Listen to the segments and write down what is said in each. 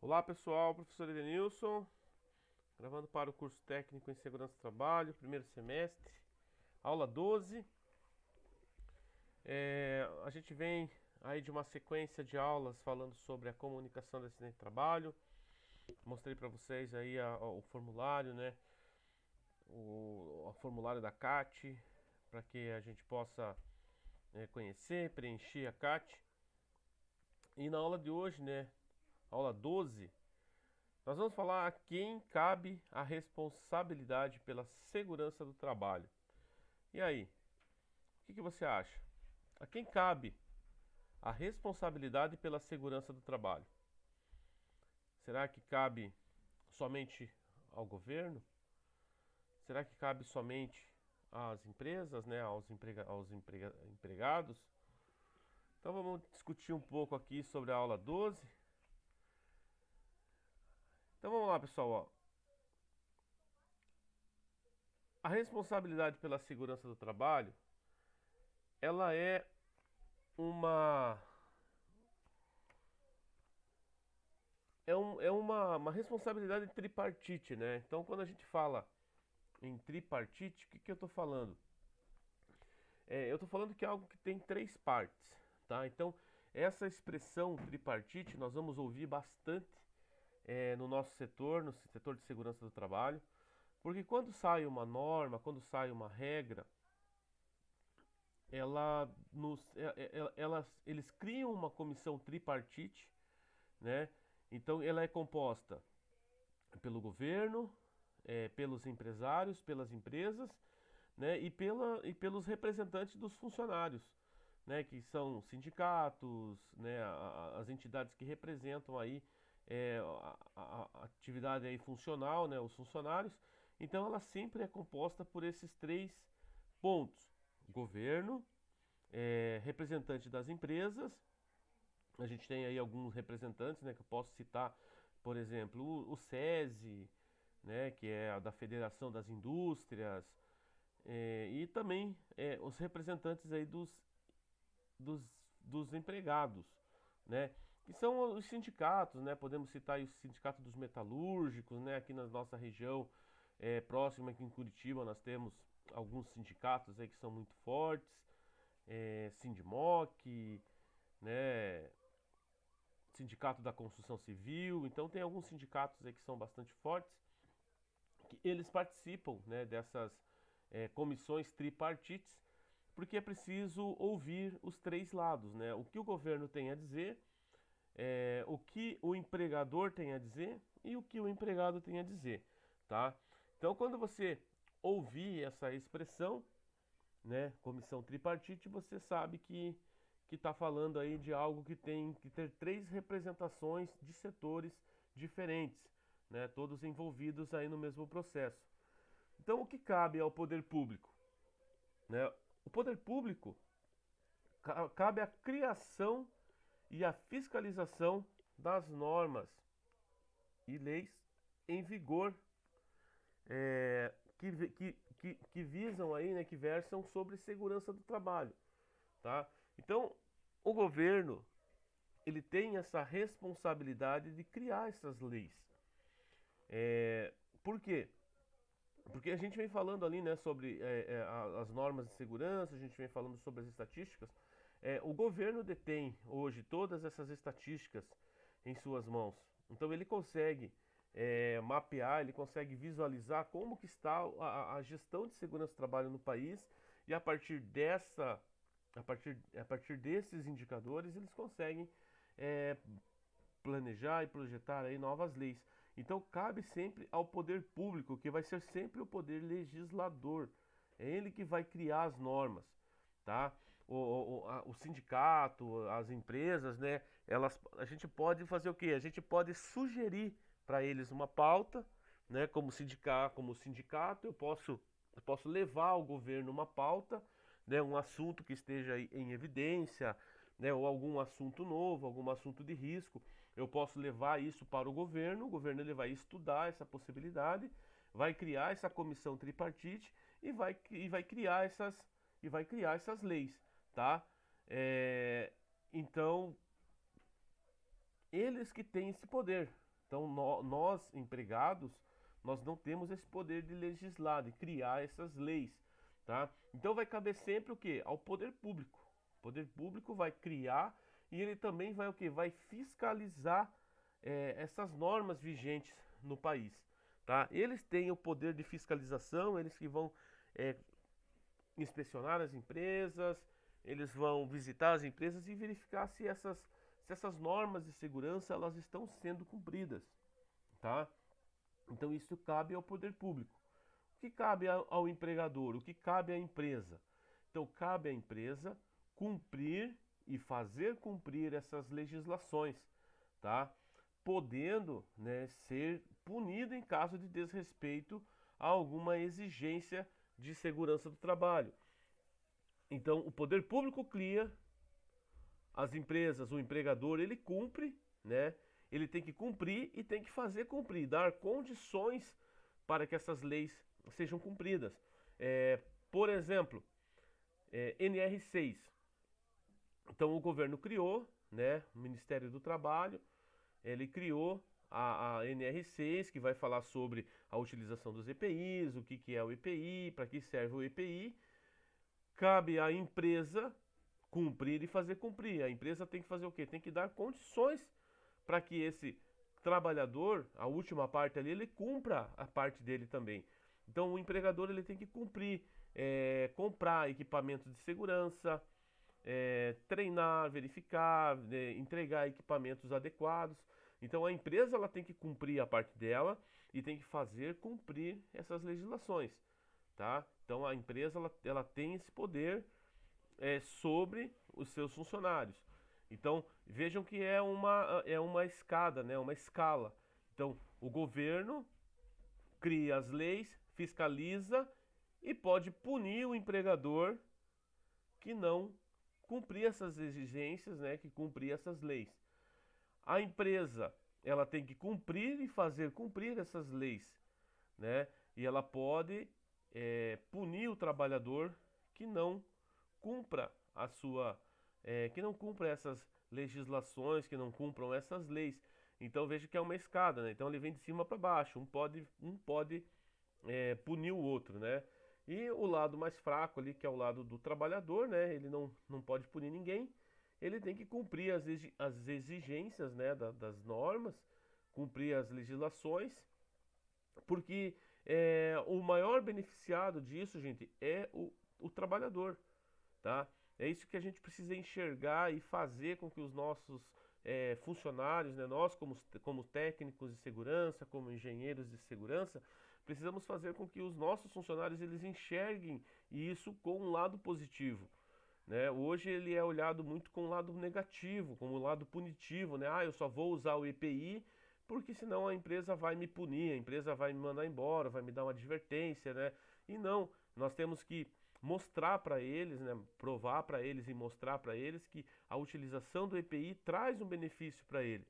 Olá pessoal, professor Edenilson, gravando para o curso técnico em segurança do trabalho, primeiro semestre, aula 12. A gente vem aí de uma sequência de aulas falando sobre a comunicação do acidente de trabalho. Mostrei para vocês aí o formulário, né? O formulário da CAT, para que a gente possa conhecer, preencher a CAT. E na aula de hoje, né? Aula 12. Nós vamos falar a quem cabe a responsabilidade pela segurança do trabalho. E aí, o que você acha? A quem cabe a responsabilidade pela segurança do trabalho? Será que cabe somente ao governo? Será que cabe somente às empresas, né, empregados? Então vamos discutir um pouco aqui sobre a aula 12. Então vamos lá, pessoal. Ó. A responsabilidade pela segurança do trabalho, ela é uma uma responsabilidade tripartite, né? Então, quando a gente fala em tripartite, o que eu estou falando? Eu estou falando que é algo que tem três partes, tá? Então, essa expressão tripartite nós vamos ouvir bastante no nosso setor, no setor de segurança do trabalho, porque quando sai uma norma, quando sai uma regra, eles criam uma comissão tripartite, né? Então, ela é composta pelo governo, pelos empresários, pelas empresas, né, e pelos representantes dos funcionários, né, que são sindicatos, né, as entidades que representam aí a atividade aí funcional, né, os funcionários. Então ela sempre é composta por esses três pontos: governo, representante das empresas. A gente tem aí alguns representantes, né, que eu posso citar, por exemplo, o SESI, né, que é a da Federação das Indústrias, e também os representantes aí dos empregados, né, que são os sindicatos, né, podemos citar aí o Sindicato dos Metalúrgicos, né, aqui na nossa região próxima, aqui em Curitiba, nós temos alguns sindicatos aí que são muito fortes, Sindimoc, né, Sindicato da Construção Civil. Então tem alguns sindicatos aí que são bastante fortes, que eles participam, né, dessas comissões tripartites, porque é preciso ouvir os três lados, né? O que o governo tem a dizer, o que o empregador tem a dizer e o que o empregado tem a dizer, tá? Então quando você ouvir essa expressão, né, comissão tripartite, você sabe que está falando aí de algo que tem que ter três representações de setores diferentes, né, todos envolvidos aí no mesmo processo. Então, o que cabe ao poder público? Né? O poder público cabe a criação e a fiscalização das normas e leis em vigor que visam aí, né, que versam sobre segurança do trabalho, tá? Então, o governo ele tem essa responsabilidade de criar essas leis. Por quê? Porque a gente vem falando ali, né, sobre as normas de segurança, a gente vem falando sobre as estatísticas. O governo detém hoje todas essas estatísticas em suas mãos. Então ele consegue mapear, ele consegue visualizar como que está a gestão de segurança do trabalho no país e a partir desses indicadores eles conseguem é, planejar e projetar aí novas leis. Então cabe sempre ao poder público, que vai ser sempre o poder legislador. É ele que vai criar as normas, tá? O sindicato, as empresas, né? A gente pode fazer o quê? A gente pode sugerir para eles uma pauta, né? Como sindicato, eu posso levar ao governo uma pauta, né? Um assunto que esteja em evidência, né? Ou algum assunto novo, algum assunto de risco. Eu posso levar isso para o governo ele vai estudar essa possibilidade, vai criar essa comissão tripartite e vai criar essas leis, tá? Então, eles que têm esse poder, Então, nós, empregados, nós não temos esse poder de legislar, de criar essas leis, tá? Então vai caber sempre o quê? Ao poder público. O poder público vai criar e ele também vai o quê? Vai fiscalizar essas normas vigentes no país, tá? Eles têm o poder de fiscalização, eles que vão é, inspecionar as empresas, eles vão visitar as empresas e verificar se essas normas de segurança elas estão sendo cumpridas, tá? Então isso cabe ao poder público. O que cabe ao empregador? O que cabe à empresa? Então cabe à empresa cumprir e fazer cumprir essas legislações, tá? Podendo, né, ser punido em caso de desrespeito a alguma exigência de segurança do trabalho. Então o poder público cria, as empresas, o empregador, ele cumpre, né? Ele tem que cumprir e tem que fazer cumprir, dar condições para que essas leis sejam cumpridas. Por exemplo, NR6. Então o governo criou, né? O Ministério do Trabalho, ele criou a NR6, que vai falar sobre a utilização dos EPIs, o que é o EPI, para que serve o EPI. Cabe à empresa cumprir e fazer cumprir. A empresa tem que fazer o quê? Tem que dar condições para que esse trabalhador, a última parte ali, ele cumpra a parte dele também. Então o empregador ele tem que cumprir, comprar equipamentos de segurança, treinar, verificar, entregar equipamentos adequados. Então a empresa ela tem que cumprir a parte dela e tem que fazer cumprir essas legislações, tá? Então a empresa ela tem esse poder sobre os seus funcionários. Então vejam que é uma escada, né? Uma escala. Então o governo cria as leis, fiscaliza e pode punir o empregador que não cumprir essas exigências, né? Que cumprir essas leis. A empresa ela tem que cumprir e fazer cumprir essas leis, né? E ela pode punir o trabalhador que não cumpra que não cumpra essas legislações, que não cumpram essas leis. Então veja que é uma escada, né? Então ele vem de cima para baixo. Um pode punir o outro, né? E o lado mais fraco ali, que é o lado do trabalhador, né? Ele não pode punir ninguém. Ele tem que cumprir as exigências, né, das normas, cumprir as legislações, porque o maior beneficiado disso, gente, é o trabalhador, tá? É isso que a gente precisa enxergar e fazer com que os nossos funcionários, né, nós como técnicos de segurança, como engenheiros de segurança, precisamos fazer com que os nossos funcionários eles enxerguem isso com um lado positivo, né? Hoje ele é olhado muito com um lado negativo, como um lado punitivo, né? Ah, eu só vou usar o EPI porque senão a empresa vai me punir, a empresa vai me mandar embora, vai me dar uma advertência, né? E não, nós temos que mostrar para eles, né? Provar para eles e mostrar para eles que a utilização do EPI traz um benefício para ele,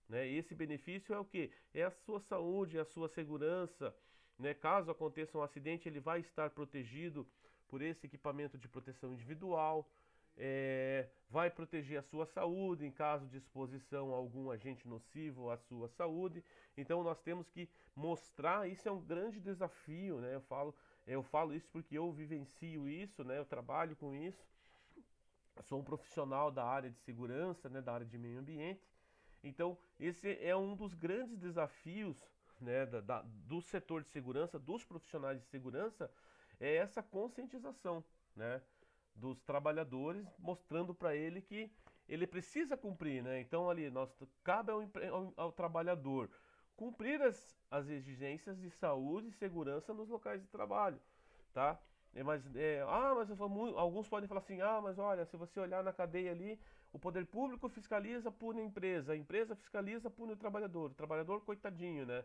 né? E esse benefício é o quê? É a sua saúde, é a sua segurança, né? Caso aconteça um acidente, ele vai estar protegido por esse equipamento de proteção individual, vai proteger a sua saúde em caso de exposição a algum agente nocivo à sua saúde. Então nós temos que mostrar, isso é um grande desafio, né? Eu falo isso porque eu vivencio isso, né? Eu trabalho com isso, eu sou um profissional da área de segurança, né? Da área de meio ambiente. Então esse é um dos grandes desafios, né? Do setor de segurança, dos profissionais de segurança, é essa conscientização, né, dos trabalhadores, mostrando para ele que ele precisa cumprir, né? Então ali cabe ao trabalhador cumprir as exigências de saúde e segurança nos locais de trabalho, tá? Mas alguns podem falar assim, mas olha, se você olhar na cadeia ali, o poder público fiscaliza, pune a empresa fiscaliza, pune o trabalhador coitadinho, né?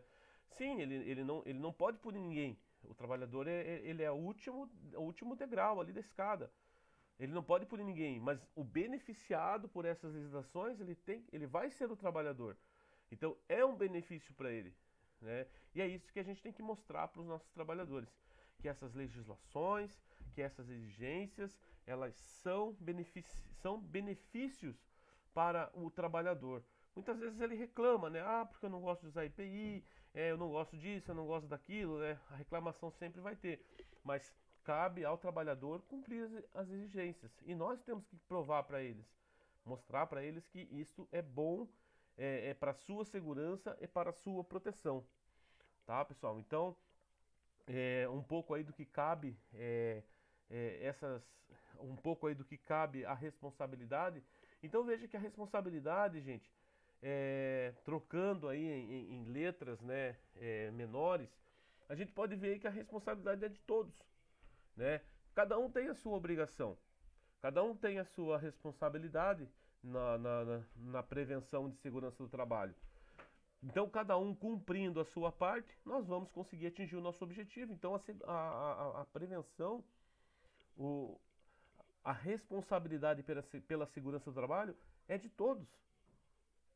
Sim, ele não pode punir ninguém. O trabalhador ele é o último degrau ali da escada. Ele não pode punir ninguém, mas o beneficiado por essas legislações, ele vai ser o trabalhador. Então é um benefício para ele, né? E é isso que a gente tem que mostrar para os nossos trabalhadores, que essas legislações, que essas exigências, elas são benefícios para o trabalhador, muitas vezes ele reclama, né? Ah, porque eu não gosto de usar IPI, eu não gosto disso, eu não gosto daquilo, né? A reclamação sempre vai ter, mas cabe ao trabalhador cumprir as exigências e nós temos que provar para eles, mostrar para eles que isso é bom, é para sua segurança e para sua proteção, tá, pessoal? Então, um pouco aí do que cabe, um pouco aí do que cabe a responsabilidade. Então veja que a responsabilidade, gente, trocando aí em letras, né, menores, a gente pode ver que a responsabilidade é de todos, né? Cada um tem a sua obrigação, cada um tem a sua responsabilidade na prevenção de segurança do trabalho. Então, cada um cumprindo a sua parte, nós vamos conseguir atingir o nosso objetivo. Então, a prevenção, o, a responsabilidade pela segurança do trabalho é de todos.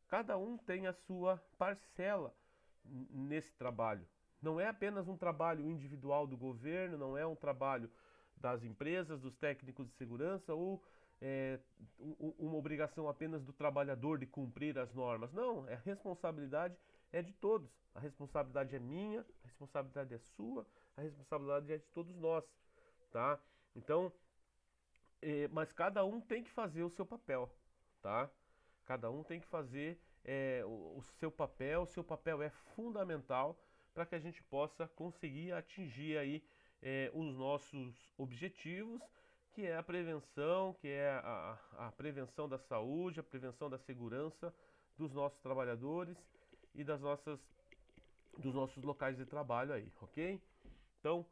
Cada um tem a sua parcela nesse trabalho. Não é apenas um trabalho individual do governo, não é um trabalho das empresas, dos técnicos de segurança ou uma obrigação apenas do trabalhador de cumprir as normas. Não, a responsabilidade é de todos. A responsabilidade é minha, a responsabilidade é sua, a responsabilidade é de todos nós, tá? Então, mas cada um tem que fazer o seu papel, tá? Cada um tem que fazer o seu papel é fundamental para que a gente possa conseguir atingir aí os nossos objetivos, que é a prevenção, que é a prevenção da saúde, a prevenção da segurança dos nossos trabalhadores e dos nossos locais de trabalho aí, ok? Então,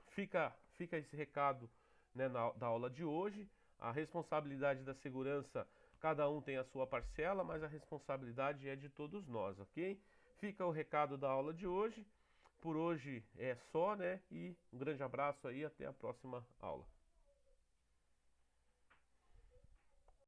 fica esse recado, né, da aula de hoje. A responsabilidade da segurança, cada um tem a sua parcela, mas a responsabilidade é de todos nós, ok? Fica o recado da aula de hoje. Por hoje é só, né? E um grande abraço aí, até a próxima aula.